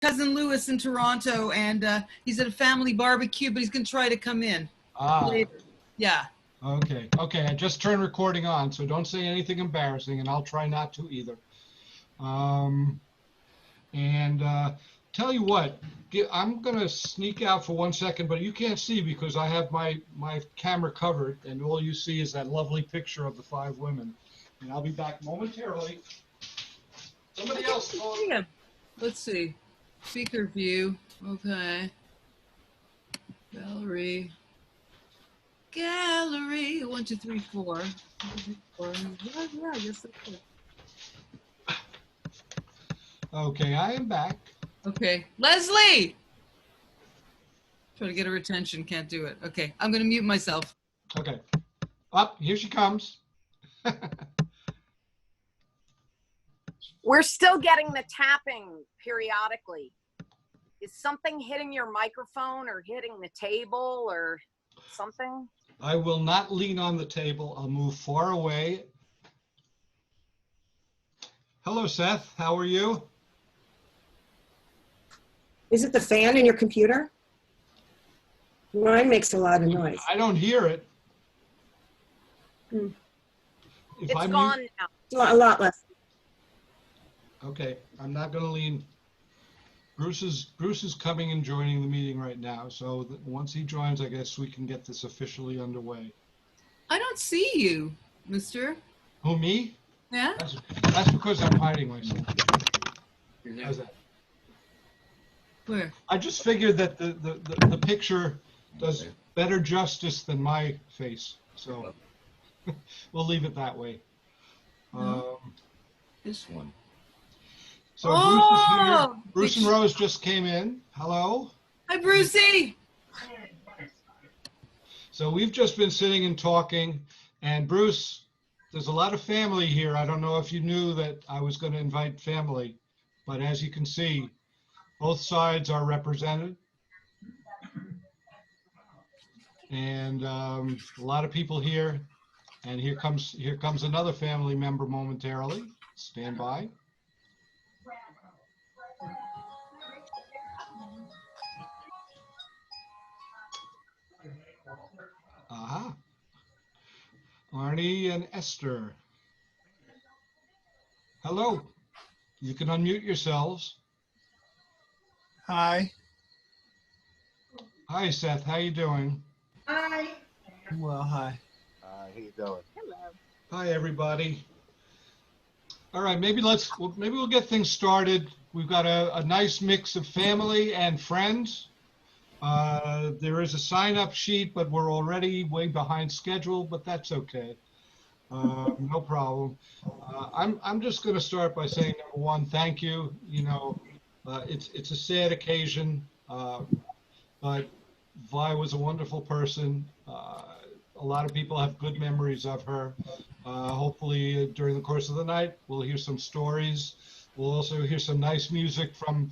cousin Lewis in Toronto, and he's at a family barbecue, but he's going to try to come in Ah, later. Yeah. okay. Okay, I just turned recording on, so don't say anything embarrassing, and I'll try not to either. Um, and tell you what, I'm gonna sneak out for 1 second, but you can't see because I have my camera covered, and all you see is that lovely picture of the 5 women. And I'll be back momentarily. Somebody else call. Yeah. Let's see. Speaker view. Okay. Gallery. Gallery. 1, 2, 3, 4. 1, 2, 3, 4. Yeah, I guess that's it. Okay, I am back. Okay. Leslie! Try to get her attention. Can't do it. Okay. I'm going to mute myself. Okay. Up, here she comes. We're still getting the tapping periodically. Is something hitting your microphone or hitting the table or something? I will not lean on the table. I'll move far away. Hello, Seth. How are you? Is it the fan in your computer? Mine makes a lot of noise. I don't hear it. Hmm. If It's I gone mute, now. A lot less. okay, I'm not going to lean. Bruce is coming and joining the meeting right now. So once he joins, I guess we can get this officially underway. I don't see you, mister. Who, me? Yeah? That's because I'm hiding myself. How's that? Where? I just figured that the picture does better justice than my face. So we'll leave it that way. This one. So Bruce is here. Oh! Bruce and Rose just came in. Hello. Hi, Brucey. So we've just been sitting and talking, and Bruce, there's a lot of family here. I don't know if you knew that I was going to invite family, but as you can see, both sides are represented. And a lot of people here, and here comes another family member momentarily. Stand by. Aha. Arnie and Esther. Hello. You can unmute yourselves. Hi. Hi, Seth. How you doing? Well, hi. How you doing? Hello. Hi, everybody. All right, maybe we'll get things started. We've got a nice mix of family and friends. There is a sign-up sheet, but we're already way behind schedule, but that's okay. No problem. I'm just going to start by saying, number one, thank you. You know, it's a sad occasion, but Vi was a wonderful person. A lot of people have good memories of her. Hopefully, during the course of the night, we'll hear some stories. We'll also hear some nice music from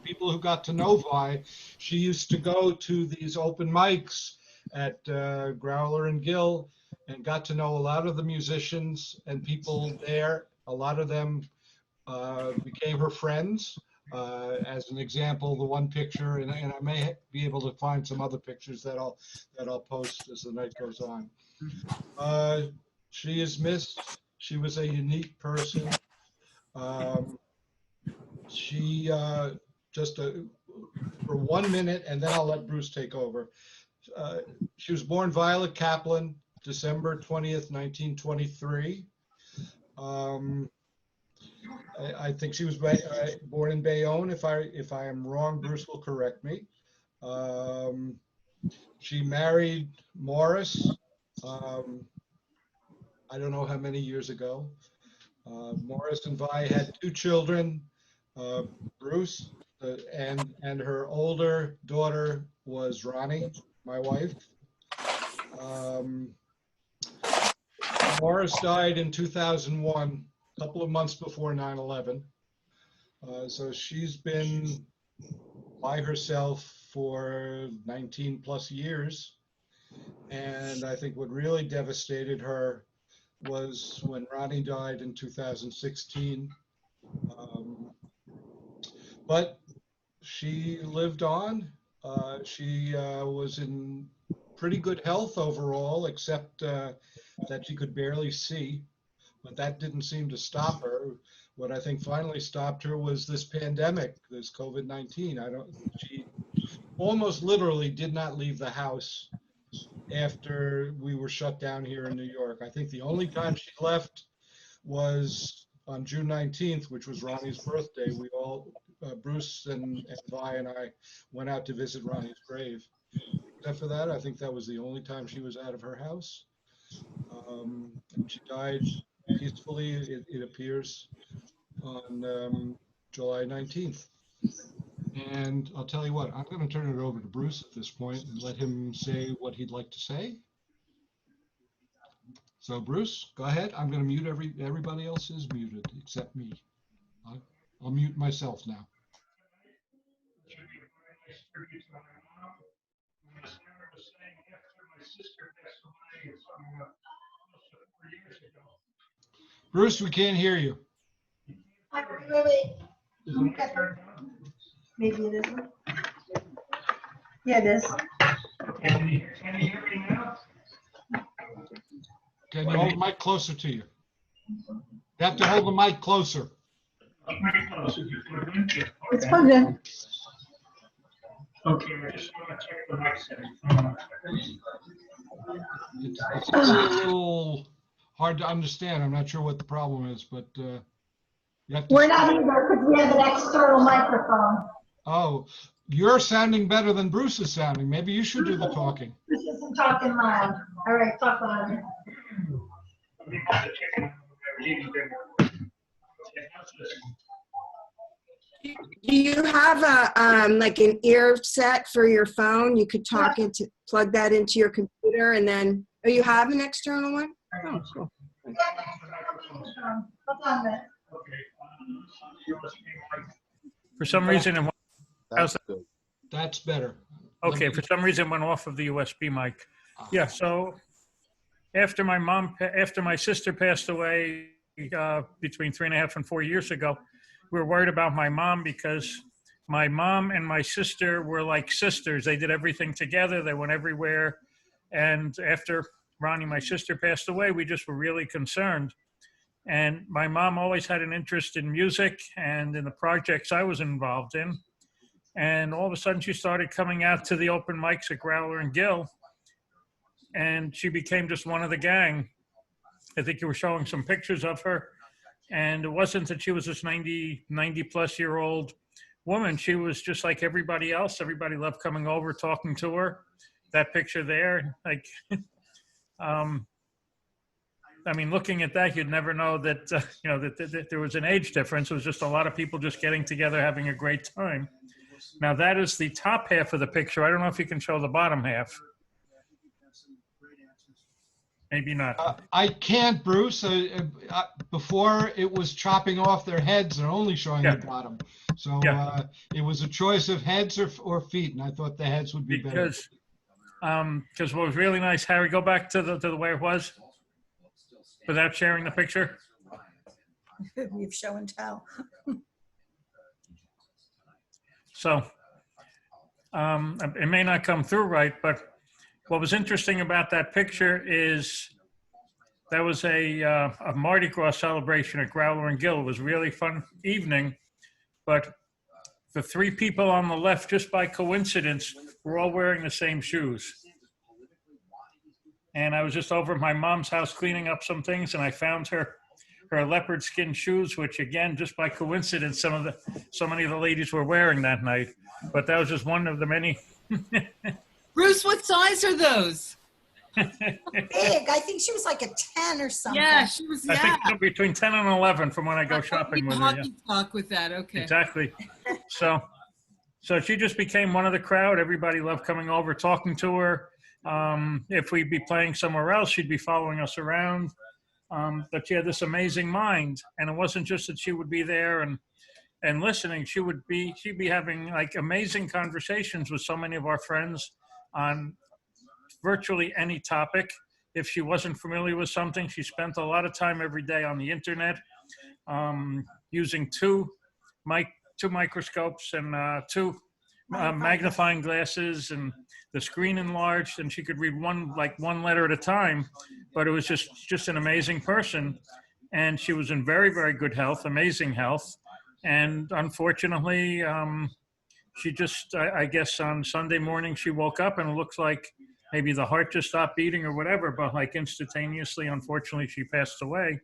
people who got to know Vi. She used to go to these open mics at Growler and Gill and got to know a lot of the musicians and people there. A lot of them became her friends. As an example, the one picture, and I may be able to find some other pictures that I'll post as the night goes on. She is missed. She was a unique person. She for 1 minute, and then I'll let Bruce take over. She was born Violet Kaplan, December 20th, 1923. I think she was born in Bayonne. If I am wrong, Bruce will correct me. She married Morris. I don't know how many years ago. Morris and Vi had 2 children. Bruce and her older daughter was Ronnie, my wife. Morris died in 2001. A couple of months before 9/11. So she's been by herself for 19 plus years. And I think what really devastated her was when Ronnie died in 2016. But she lived on. She was in pretty good health overall, except that she could barely see. But that didn't seem to stop her. What I think finally stopped her was this pandemic, this COVID-19. She almost literally did not leave the house after we were shut down here in New York. I think the only time she left was on June 19th, which was Ronnie's birthday. We all, Bruce and Vi and I went out to visit Ronnie's grave. Except for that, I think that was the only time she was out of her house. And she died peacefully, it appears, on July 19th. And I'll tell you what, I'm going to turn it over to Bruce at this point and let him say what he'd like to say. So Bruce, go ahead. I'm going to mute everybody else is muted except me. I'll mute myself now. Bruce, we can't hear you. Wait. Maybe it isn't. Yeah, it is. Can you hear me now? Can you hold the mic closer to you? You have to hold the mic closer. Pretty close. Is it plugged in? It's plugged in. Okay, I just want to check the mic settings. It's a little hard to understand. I'm not sure what the problem is, but you have to. We're not either because we have an external microphone. Oh, you're sounding better than Bruce is sounding. Maybe you should do the talking. This isn't talking loud. All right, talk loud. Do you have a like an ear set for your phone? You could plug that into your computer, and then you have an external one? Oh, cool. Hold on a minute. For some reason, That's good. That's better. okay, for some reason it went off of the USB mic. Yeah, so after my sister passed away between 3.5 and 4 years ago, we were worried about my mom because my mom and my sister were like sisters. They did everything together. They went everywhere. And after Ronnie, my sister, passed away, we just were really concerned. And my mom always had an interest in music and in the projects I was involved in. And all of a sudden she started coming out to the open mics at Growler and Gill. And she became just one of the gang. I think you were showing some pictures of her. And it wasn't that she was this 90 plus year old woman. She was just like everybody else. Everybody loved coming over, talking to her. That picture there, like, I mean, looking at that, you'd never know that, that there was an age difference. It was just a lot of people just getting together, having a great time. Now that is the top half of the picture. I don't know if you can show the bottom half. Maybe not. I can't, Bruce. Before it was chopping off their heads and only showing the bottom. So it was a choice of heads or feet, and I thought the heads would be better. Because what was really nice, Harry, go back to the way it was without sharing the picture. We've show and tell. So it may not come through right, but what was interesting about that picture is that was a Mardi Gras celebration at Growler and Gill. It was a really fun evening, but the three people on the left, just by coincidence, were all wearing the same shoes. And I was just over at my mom's house cleaning up some things, and I found her leopard skin shoes, which again, just by coincidence, so many of the ladies were wearing that night. But that was just one of the many. Bruce, what size are those? Big. I think she was like a 10 or something. Yeah, she was. I Yeah. think between 10 and 11 from when I go shopping with her. Yeah. Hockey talk with that. Okay. Exactly. So she just became one of the crowd. Everybody loved coming over, talking to her. If we'd be playing somewhere else, she'd be following us around. But she had this amazing mind, and it wasn't just that she would be there and listening. She'd be having like amazing conversations with so many of our friends on virtually any topic. If she wasn't familiar with something, she spent a lot of time every day on the internet, using two two microscopes and two magnifying glasses, and the screen enlarged, and she could read one letter at a time. But it was just an amazing person, and she was in very, very good health, amazing health. And unfortunately, she just, I guess on Sunday morning, she woke up and it looks like maybe the heart just stopped beating or whatever, but like instantaneously, unfortunately, she passed away.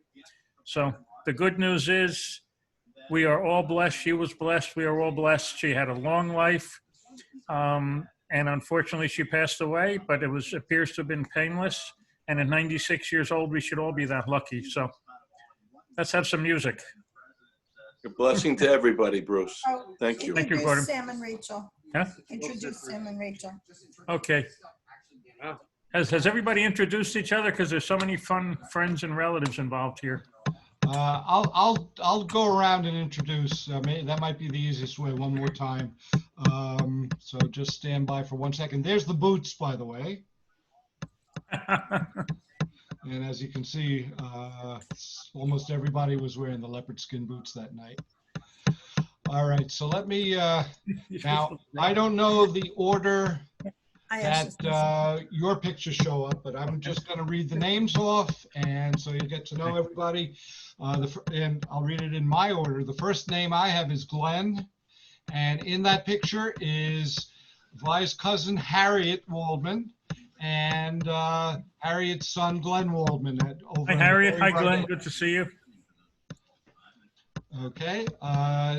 So the good news is we are all blessed. She was blessed. We are all blessed. She had a long life. And unfortunately, she passed away, but it appears to have been painless. And at 96 years old, we should all be that lucky. So let's have some music. A blessing to everybody, Bruce. Oh, Thank you. Thank you, Gordon. Introduce Sam and Rachel. Huh? Introduce Sam and Rachel. Okay. Has everybody introduced each other? Because there's so many fun friends and relatives involved here. I'll go around and introduce. That might be the easiest way. One more time. So just stand by for 1 second. There's the boots, by the way. And as you can see, almost everybody was wearing the leopard skin boots that night. All right, so let me, now, I don't know the order that your pictures show up, but I'm just going to read the names off, and so you get to know everybody. And I'll read it in my order. The first name I have is Glenn, and in that picture is Vi's cousin, Harriet Waldman, and Harriet's son, Glenn Waldman. Hi, Harriet. Hi, Glenn. Good to see you. Okay.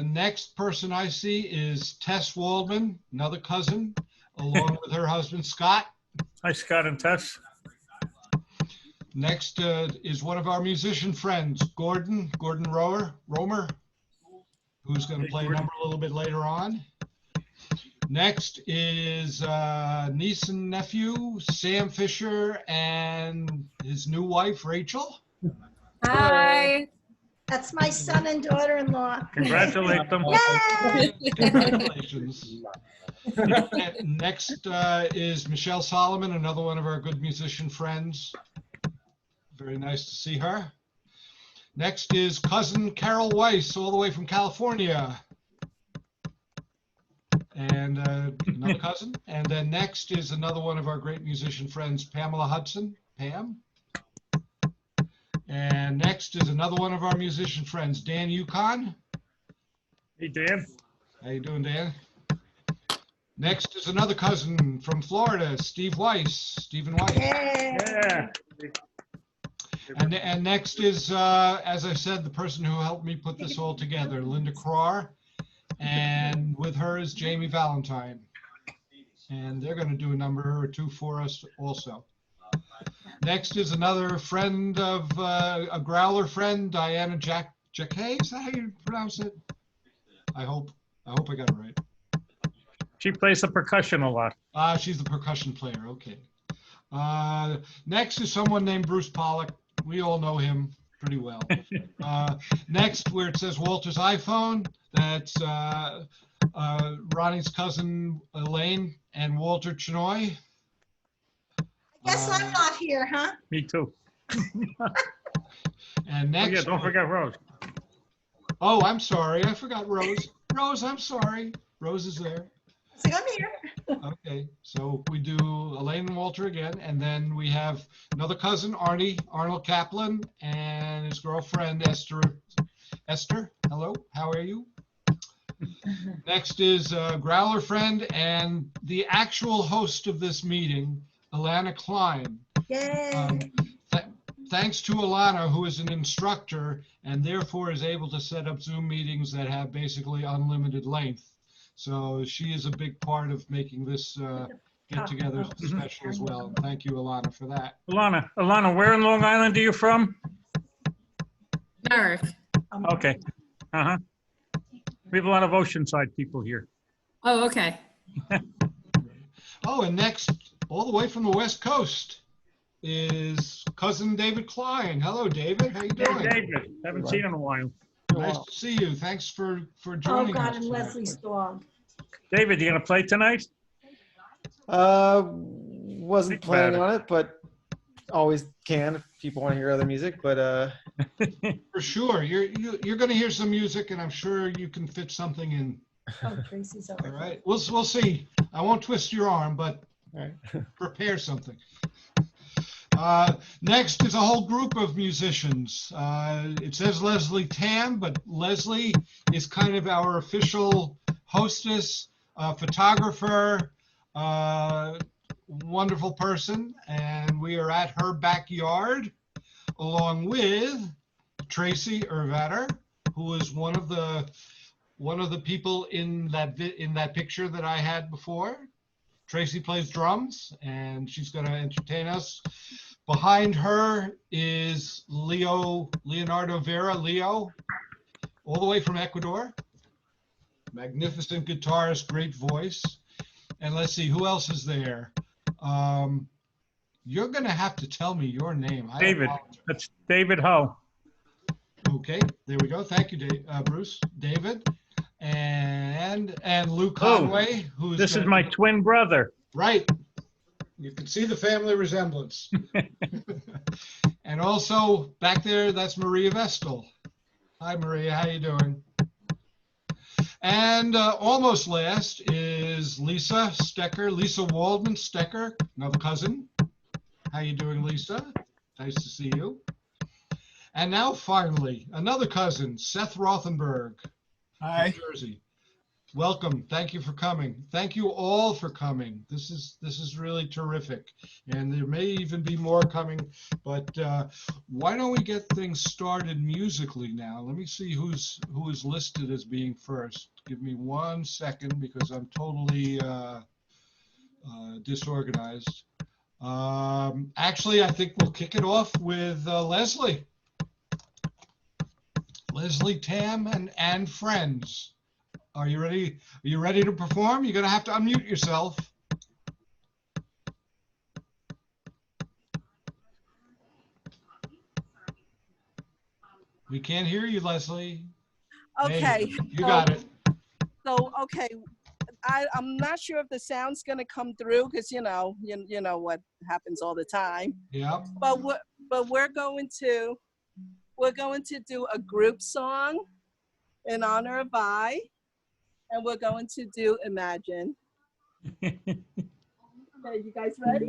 Next person I see is Tess Waldman, another cousin, along with her husband, Scott. Hi, Scott and Tess. Next is one of our musician friends, Gordon Romer, who's going to play a number a little bit later on. Next is niece and nephew, Sam Fisher, and his new wife, Rachel. Hi. That's my son and daughter-in-law. Congratulate them. Yay! Congratulations. Next is Michelle Solomon, another one of our good musician friends. Very nice to see her. Next is cousin Carol Weiss, all the way from California. And another cousin. And then next is another one of our great musician friends, Pamela Hudson. Pam. And next is another one of our musician friends, Dan Yukon. Hey, Dan. How you doing, Dan? Next is another cousin from Florida, Stephen Weiss. Yeah. And next is, as I said, the person who helped me put this all together, Linda Crar. And with her is Jamie Valentine. And they're going to do a number or two for us also. Next is another friend of a growler friend, Diana Jacquet. Is that how you pronounce it? I hope I got it right. She plays the percussion a lot. She's the percussion player. Okay. Next is someone named Bruce Pollock. We all know him pretty well. Next, where it says Walter's iPhone, that's Ronnie's cousin Elaine and Walter Chinoy. Guess I'm not here, huh? Me too. And next, Oh, yeah, don't forget Rose. Oh, I'm sorry. I forgot Rose. Rose, I'm sorry. Rose is there. So I'm here. Okay, so we do Elaine and Walter again, and then we have another cousin, Arnold Kaplan, and his girlfriend, Esther. Esther, hello, how are you? Next is a growler friend and the actual host of this meeting, Alana Klein. Yay. Thanks to Alana, who is an instructor and therefore is able to set up Zoom meetings that have basically unlimited length. So she is a big part of making this get together special as well. Thank you, Alana, for that. Alana, where in Long Island are you from? Narek. Okay. Uh-huh. We have a lot of Oceanside people here. Oh, okay. Oh, and next, all the way from the West Coast, is cousin David Klein. Hello, David. How you doing? Hey, David. Haven't seen you in a while. Nice to see you. Thanks for Oh, joining God, us. and tonight. Leslie's dog. David, you gonna play tonight? Wasn't Think planning about on it, but always can if people want to hear other music. But For sure. You're going to hear some music, and I'm sure you can fit something in. Oh, Tracy's All over. right. We'll see. I won't twist your arm, but prepare something. Next is a whole group of musicians. It says Leslie Tam, but Leslie is kind of our official hostess, photographer, wonderful person, and we are at her backyard along with Tracy Ervatter, who is one of the people in that picture that I had before. Tracy plays drums, and she's going to entertain us. Behind her is Leonardo Vera, Leo, all the way from Ecuador. Magnificent guitarist, great voice. And let's see, who else is there? You're going to have to tell me your name. I David. apologize. That's David Ho. Okay, there we go. Thank you, Bruce. David. And Lou Conway, who's This is my twin brother. right. You can see the family resemblance. And also back there, that's Maria Vestal. Hi, Maria. How you doing? And almost last is Lisa Stecker, Lisa Waldman Stecker, another cousin. How you doing, Lisa? Nice to see you. And now finally, another cousin, Seth Rothenberg. Hi. New Jersey. Welcome. Thank you for coming. Thank you all for coming. This is really terrific. And there may even be more coming, but why don't we get things started musically now? Let me see who is listed as being first. Give me 1 second because I'm totally disorganized. Actually, I think we'll kick it off with Leslie. Leslie Tam and friends. Are you ready? Are you ready to perform? You're going to have to unmute yourself. We can't hear you, Leslie. Okay. You got it. So, okay. I'm not sure if the sound's going to come through because, you know what happens all the time. Yep. But we're going to do a group song in honor of I, and we're going to do Imagine. Okay, you guys ready?